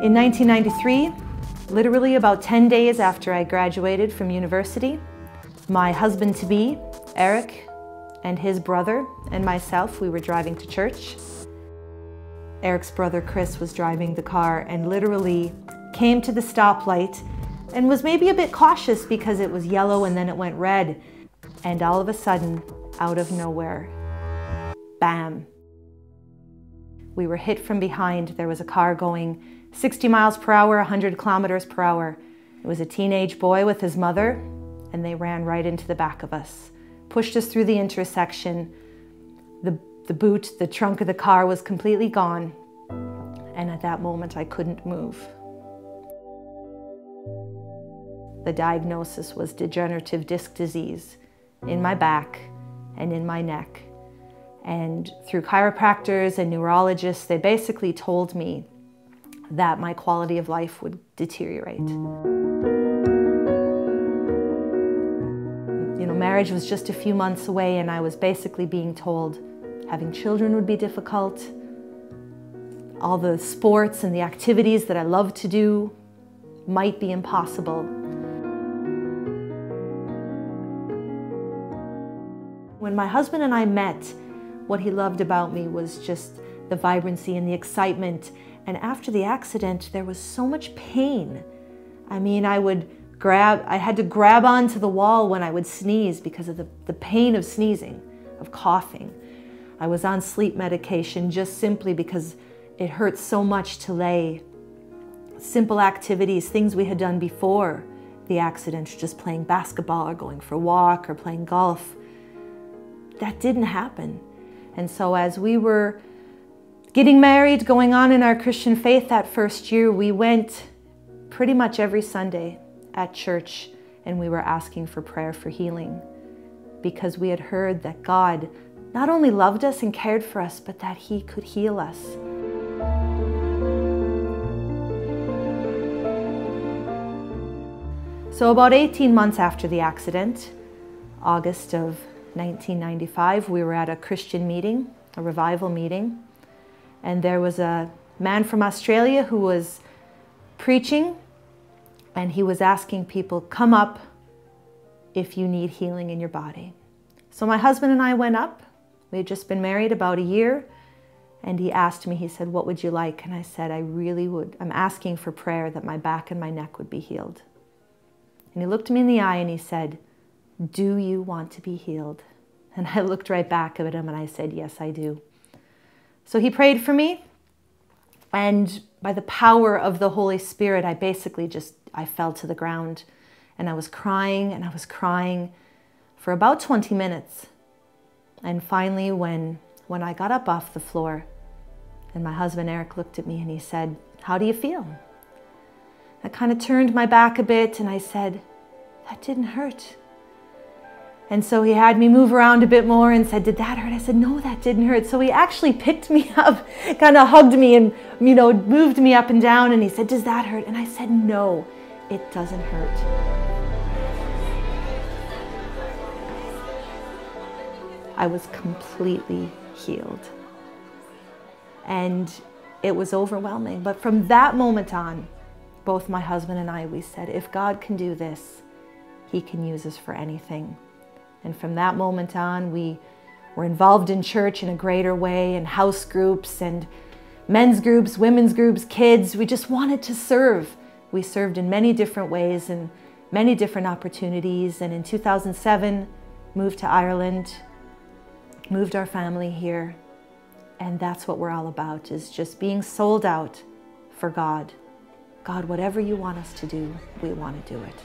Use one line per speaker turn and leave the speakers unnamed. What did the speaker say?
In 1993, literally about 10 days after I graduated from university, my husband-to-be, Eric, and his brother and myself, we were driving to church. Eric's brother, Chris, was driving the car and literally came to the stoplight and was maybe a bit cautious because it was yellow and then it went red. And all of a sudden, out of nowhere, bam. We were hit from behind. There was a car going 60 miles per hour, 100 kilometers per hour. It was a teenage boy with his mother, and they ran right into the back of us, pushed us through the intersection. The boot, the trunk of the car was completely gone, and at that moment I couldn't move. The diagnosis was degenerative disc disease in my back and in my neck. And through chiropractors and neurologists, they basically told me that my quality of life would deteriorate. You know, marriage was just a few months away, and I was basically being told having children would be difficult. All the sports and the activities that I love to do might be impossible. When my husband and I met, what he loved about me was just the vibrancy and the excitement. And after the accident, there was so much pain. I mean, I had to grab onto the wall when I would sneeze because of the pain of sneezing, of coughing. I was on sleep medication just simply because it hurt so much to lay. Simple activities, things we had done before the accident, just playing basketball or going for a walk or playing golf, that didn't happen. And so as we were getting married, going on in our Christian faith that first year, we went pretty much every Sunday at church, and we were asking for prayer for healing, because we had heard that God not only loved us and cared for us, but that He could heal us. So about 18 months after the accident, August of 1995, we were at a Christian meeting, a revival meeting, and there was a man from Australia who was preaching, and he was asking people, come up if you need healing in your body. So my husband and I went up. We had just been married about a year, and he asked me, he said, what would you like? And I said, I'm asking for prayer that my back and my neck would be healed. And he looked me in the eye and he said, do you want to be healed? And I looked right back at him and I said, yes, I do. So he prayed for me, and by the power of the Holy Spirit, I fell to the ground, and I was crying for about 20 minutes. And finally, when I got up off the floor, and my husband Eric looked at me and he said, how do you feel? I kind of turned my back a bit and I said, that didn't hurt. And so he had me move around a bit more and said, did that hurt? I said, no, that didn't hurt. So he actually picked me up, kind of hugged me and, moved me up and down, and he said, does that hurt? And I said, no, it doesn't hurt. I was completely healed. And it was overwhelming. But from that moment on, both my husband and I, we said, if God can do this, He can use us for anything. And from that moment on, we were involved in church in a greater way, in house groups and men's groups, women's groups, kids. We just wanted to serve. We served in many different ways and many different opportunities. And in 2007, moved to Ireland, moved our family here. And that's what we're all about, is just being sold out for God. God, whatever you want us to do, we want to do it.